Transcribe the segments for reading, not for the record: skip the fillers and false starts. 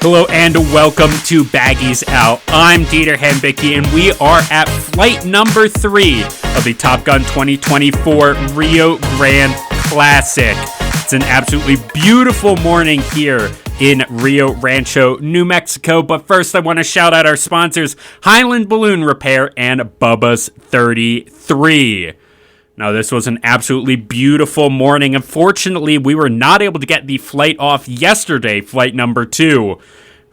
Hello and welcome to Baggies Out. I'm Dieter Henbicke and we are at flight number 3 of the Top Gun 2024 Rio Grande Classic. It's an absolutely beautiful morning here in Rio Rancho, New Mexico. But first, I want to shout out our sponsors, Highland Balloon Repair and Bubba's 33. Now, this was an absolutely beautiful morning. Unfortunately, we were not able to get the flight off yesterday, flight number 2,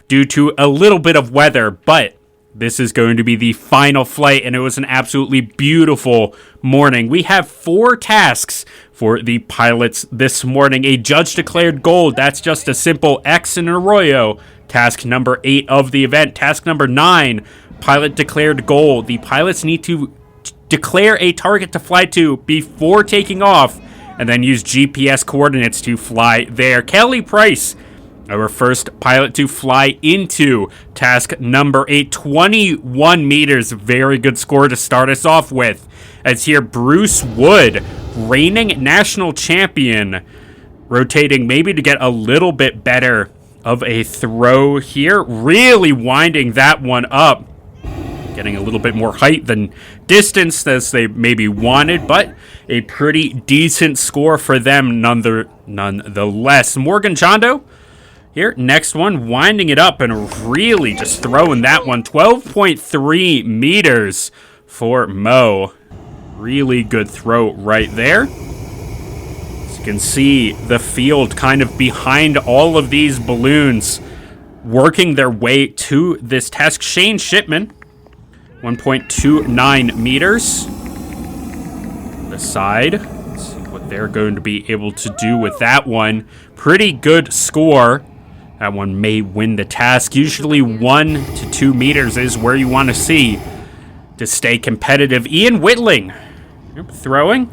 due to a little bit of weather. But this is going to be the final flight, and it was an absolutely beautiful morning. We have 4 tasks for the pilots this morning. A judge-declared gold. That's just a simple X in an arroyo. Task number 8 of the event. Task number 9, pilot-declared gold. The pilots need to declare a target to fly to before taking off, and then use GPS coordinates to fly there. Kelly Price, our first pilot to fly into task number 8, 21 meters. Very good score to start us off with. As here, Bruce Wood, reigning national champion, rotating maybe to get a little bit better of a throw here. Really winding that one up. Getting a little bit more height than distance as they maybe wanted, but a pretty decent score for them nonetheless. Morgan Chondo here, next one, winding it up and really just throwing that one. 12.3 meters for Mo. Really good throw right there. As you can see, the field kind of behind all of these balloons working their way to this task. Shane Shipman, 1.29 meters. The side. Let's see what they're going to be able to do with that one. Pretty good score. That one may win the task. Usually 1 to 2 meters is where you want to see to stay competitive. Ian Whitling, throwing.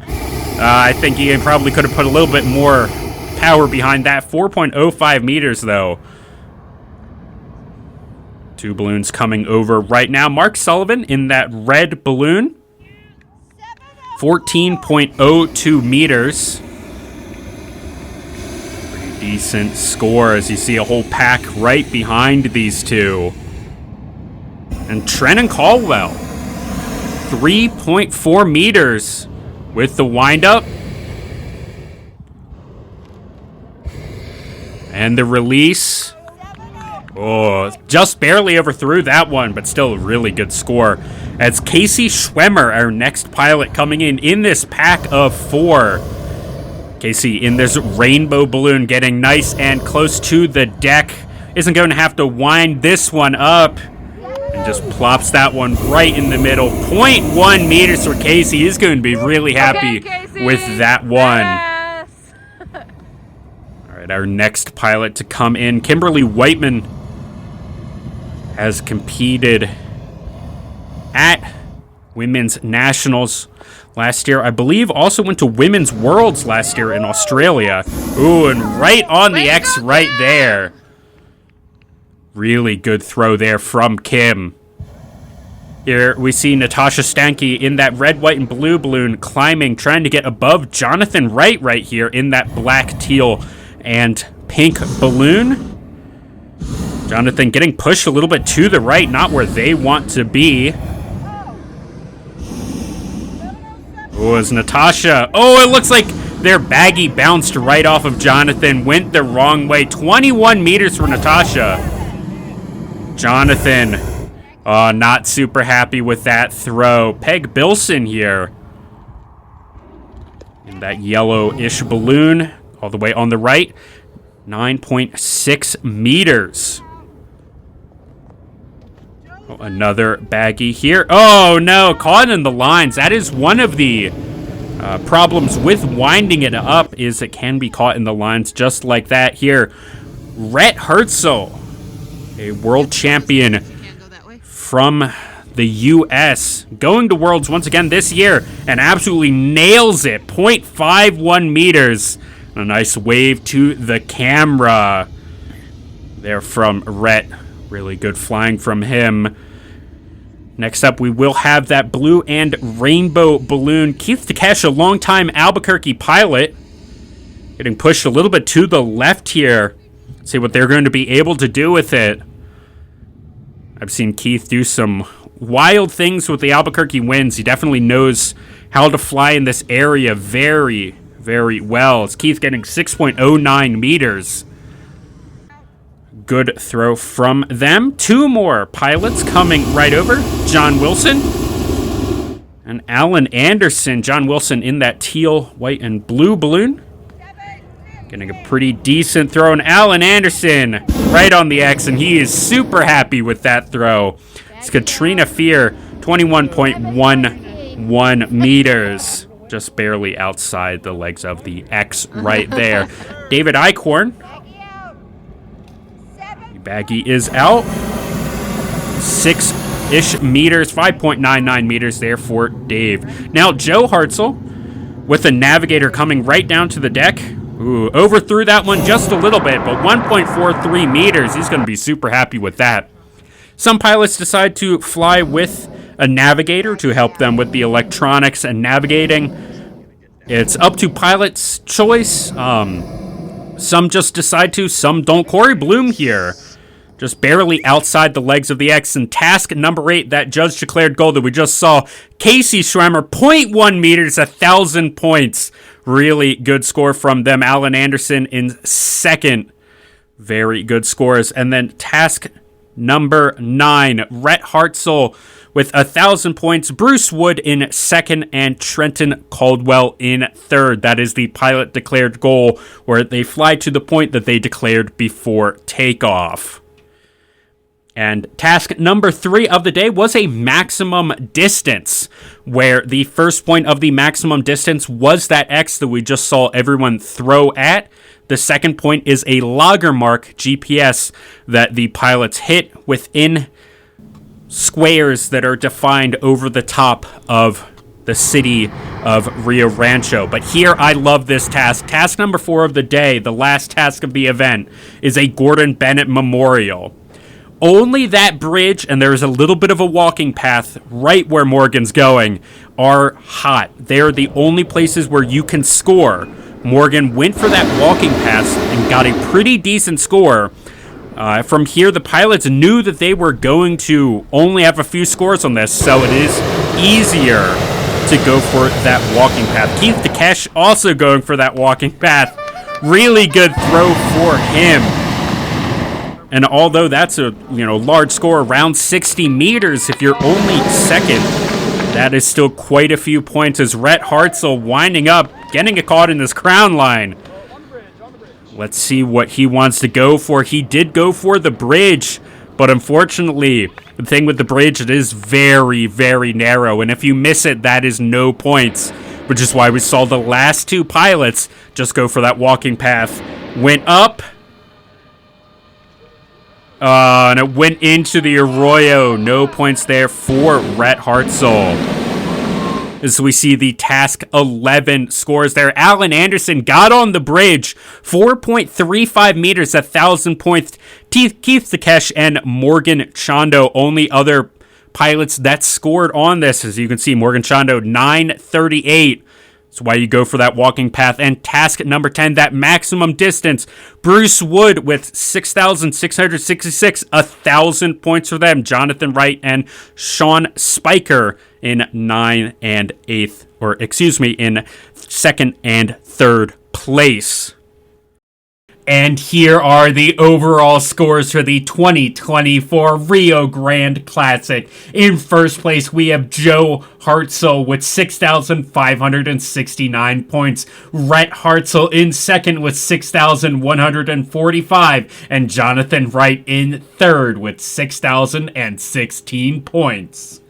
I think Ian probably could have put a little bit more power behind that. 4.05 meters though. 2 balloons coming over right now. Mark Sullivan in that red balloon. 14.02 meters. Pretty decent score as you see a whole pack right behind these two. And Trenton Caldwell, 3.4 meters with the windup. And the release. Oh, just barely overthrew that one, but still a really good score. As Casey Schwemmer, our next pilot, coming in this pack of 4. Casey in this rainbow balloon, getting nice and close to the deck. Isn't going to have to wind this one up. And just plops that one right in the middle. 0.1 meters for Casey. He's going to be really happy with that one. Yes. All right, our next pilot to come in, Kimberly Whiteman, has competed at Women's Nationals last year. I believe also went to Women's Worlds last year in Australia. Ooh, and right on the X right there. Really good throw there from Kim. Here we see Natasha Stanke in that red, white, and blue balloon climbing, trying to get above Jonathan Wright right here in that black, teal, and pink balloon. Jonathan getting pushed a little bit to the right, not where they want to be. Oh, it's Natasha. Oh, it looks like their baggie bounced right off of Jonathan, went the wrong way. 21 meters for Natasha. Jonathan, not super happy with that throw. Peg Bilson here in that yellowish balloon, all the way on the right. 9.6 meters. Oh, another baggie here. Oh, no, caught in the lines. That is one of the problems with winding it up, is it can be caught in the lines just like that here. Rhett Herzl, a world champion from the U.S., going to Worlds once again this year and absolutely nails it. 0.51 meters. A nice wave to the camera there from Rhett. Really good flying from him. Next up, we will have that blue and rainbow balloon. Keith Takesh, a longtime Albuquerque pilot, getting pushed a little bit to the left here See what they're going to be able to do with it. I've seen Keith do some wild things with the Albuquerque winds. He definitely knows how to fly in this area very, very well. It's Keith getting 6.09 meters. Good throw from them. Two more pilots coming right over. John Wilson and Alan Anderson. John Wilson in that teal, white, and blue balloon. Getting a pretty decent throw. And Alan Anderson right on the X, and he is super happy with that throw. It's Katrina Fear, 21.11 meters. Just barely outside the legs of the X right there. David Eichhorn. Baggie is out. 6-ish meters, 5.99 meters there for Dave. Now Joe Hartzell with the navigator coming right down to the deck. Ooh, overthrew that one just a little bit, but 1.43 meters. He's going to be super happy with that. Some pilots decide to fly with a navigator to help them with the electronics and navigating. It's up to pilot's choice. Some just decide to, some don't. Corey Bloom here, just barely outside the legs of the X. And task number 8, that judge declared goal that we just saw, Casey Schwemmer, 0.1 meters, 1,000 points. Really good score from them. Alan Anderson in second. Very good scores. And then task number 9, Rhett Hartzell with 1,000 points. Bruce Wood in second and Trenton Caldwell in third. That is the pilot declared goal, where they fly to the point that they declared before takeoff. And task number 3 of the day was a maximum distance, where the first point of the maximum distance was that X that we just saw everyone throw at. The second point is a logger mark GPS that the pilots hit within squares that are defined over the top of the city of Rio Rancho. But here, I love this task. Task number 4 of the day, the last task of the event, is a Gordon Bennett Memorial. Only that bridge, and there's a little bit of a walking path right where Morgan's going, are hot. They're the only places where you can score. Morgan went for that walking path and got a pretty decent score. From here, the pilots knew that they were going to only have a few scores on this, so it is easier to go for that walking path. Keith Takesh also going for that walking path. Really good throw for him. And although that's a large score, around 60 meters, if you're only second, that is still quite a few points, as Rhett Hartzell winding up, getting it caught in this crown line. Let's see what he wants to go for. He did go for the bridge, but unfortunately, the thing with the bridge, it is very, very narrow, and if you miss it, that is no points, which is why we saw the last 2 pilots just go for that walking path. Went up. And it went into the arroyo. No points there for Rhett Hartzell. As we see the task 11 scores there. Alan Anderson got on the bridge. 4.35 meters, 1,000 points. Keith Takesh and Morgan Chondo, only other pilots that scored on this. As you can see, Morgan Chondo, 938. That's why you go for that walking path. And task number 10, that maximum distance. Bruce Wood with 6,666, 1,000 points for them. Jonathan Wright and Sean Spiker in in second and third place. And here are the overall scores for the 2024 Rio Grande Classic. In first place, we have Joe Hartzell with 6,569 points. Rhett Hartzell in second with 6,145. And Jonathan Wright in third with 6,016 points.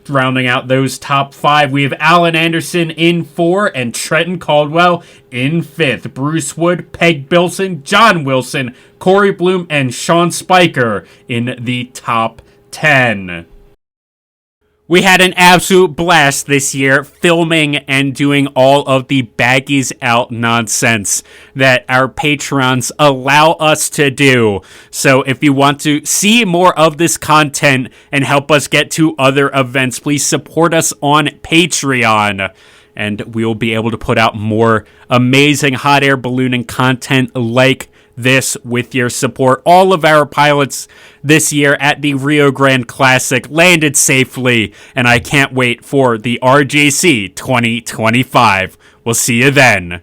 Rounding out those top 5, we have Alan Anderson in 4 and Trenton Caldwell in 5th. Bruce Wood, Peg Bilson, John Wilson, Corey Bloom, and Sean Spiker in the top 10. We had an absolute blast this year filming and doing all of the Baggies Out nonsense that our patrons allow us to do. So if you want to see more of this content and help us get to other events, please support us on Patreon. And we will be able to put out more amazing hot air ballooning content like this with your support. All of our pilots this year at the Rio Grande Classic landed safely, and I can't wait for the RGC 2025. We'll see you then.